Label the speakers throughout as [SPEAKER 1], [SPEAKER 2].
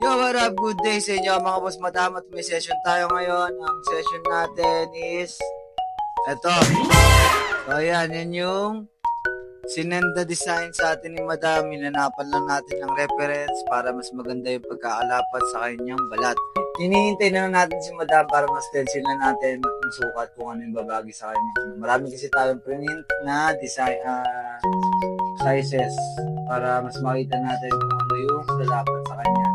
[SPEAKER 1] Yo, what up? Good day sa inyo mga boss madam at may session tayo ngayon. Ang session natin is eto. So ayan, yan yung sinenda design sa atin ni madam. Hinanapan lang natin ng reference para mas maganda yung pagkaalapat sa kanyang balat. Hinihintay na natin si madam para mas stencil na natin ang sukat kung ano yung babagi sa kanya. Marami kasi tayong print na design sizes para mas makita natin kung ano yung lalapat sa kanya.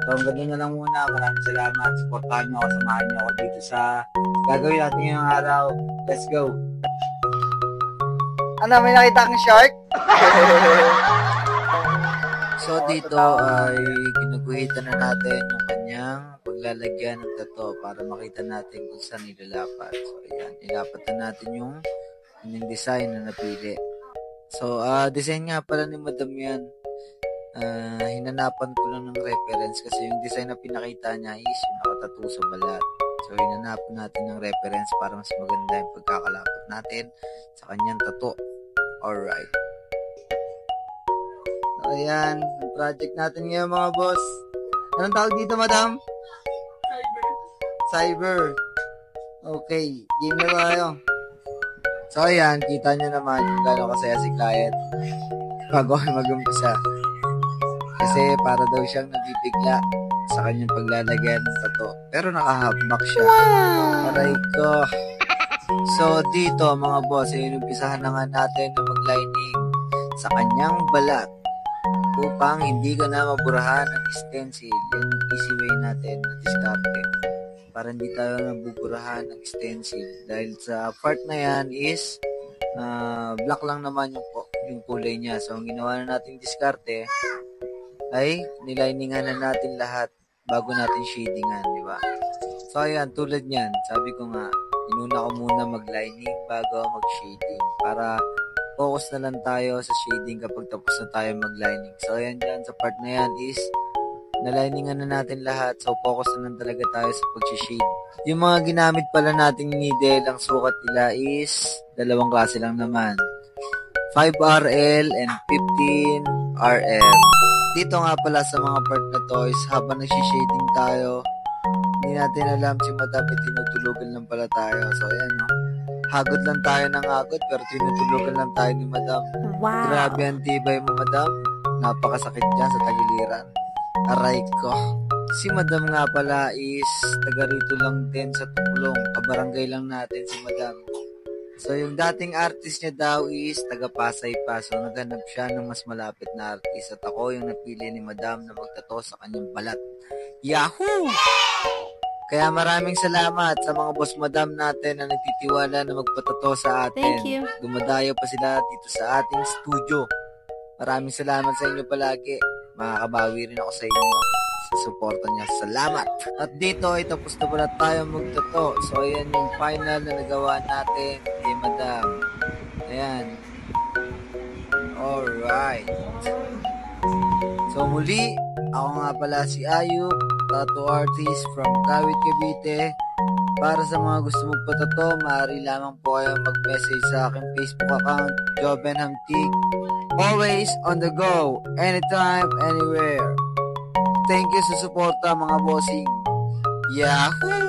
[SPEAKER 1] So, ang ganda na lang muna. Maraming salamat. Supportahan nyo ako. Samahan nyo ako dito sa gagawin natin ngayong araw. Let's go!
[SPEAKER 2] Ano, may nakita kang shark?
[SPEAKER 1] So, dito ay ginuguhitan na natin yung kanyang paglalagyan ng tato para makita natin kung saan nilalapat. So, ayan. Nilapat na natin yung design na napili. So, design nga pala ni Madam yan. Hinanapan ko lang ng reference kasi yung design na pinakita niya is yung nakatattoo sa balat. So hinanapan natin ng reference para mas maganda yung pagkakalapat natin sa kanyang tattoo. Alright. So ayan, yung project natin ngayon mga boss. Anong tawag dito madam? Cyber. Okay, game na tayo. So ayan, kita nyo naman kung gano'ng kasaya si client bago mag-umpisa. Kasi para daw siyang nabibigla sa kanyang paglalagyan ng tato. Pero nakahabmak siya. Aray ko. So dito mga boss, inumpisahan na nga natin na mag-lining sa kanyang balat upang hindi ka na maburahan ng stencil. Yan yung easy way natin na diskarte. Para hindi tayo nabuburahan ng stencil. Dahil sa part na yan is black lang naman yung kulay niya. So ang ginawa na natin diskarte ay niliningan na natin lahat bago natin shadingan, di ba? So ayan, tulad niyan, sabi ko nga, inuna ko muna mag-lining bago mag-shading para focus na lang tayo sa shading kapag tapos na tayo mag-lining. So ayan dyan, sa part na yan is naliningan na natin lahat, so focus na lang talaga tayo sa pag-shade. Yung mga ginamit pala nating needle, ang sukat nila is dalawang klase lang naman. 5RL and 15RL. Dito nga pala sa mga part na to is habang nag-shading tayo, hindi natin alam si madam ay tinutulugan lang pala tayo. So ayan no. Hagod lang tayo ng hagod pero tinutulugan lang tayo ni madam. Wow. Grabe ang tibay mo madam. Napakasakit dyan sa tagiliran. Aray ko. Si madam nga pala is taga rito lang din sa Tuklong. Kabarangay lang natin si madam. So, yung dating artist niya daw is taga-Pasay pa. So, naghanap siya ng mas malapit na artist. At ako yung napili ni madam na magtato sa kanyang balat. Yahoo! Kaya maraming salamat sa mga boss madam natin na nagtitiwala na magpatato sa atin.
[SPEAKER 3] Thank you.
[SPEAKER 1] Dumadayo pa sila dito sa ating studio. Maraming salamat sa inyo palagi. Makakabawi rin ako sa inyo sa suporta niya. Salamat! At dito ay tapos na pala tayo magtato. So ayan yung final na nagawa natin kay madam. Ayan. Alright. So muli, ako nga pala si Ayub, tattoo artist from Kawit, Cavite. Para sa mga gusto magpatato, maaari lamang po kayo mag-message sa aking Facebook account, Jobenham Tig. Always on the go, anytime, anywhere. Thank you sa suporta mga bossing. Yahoo!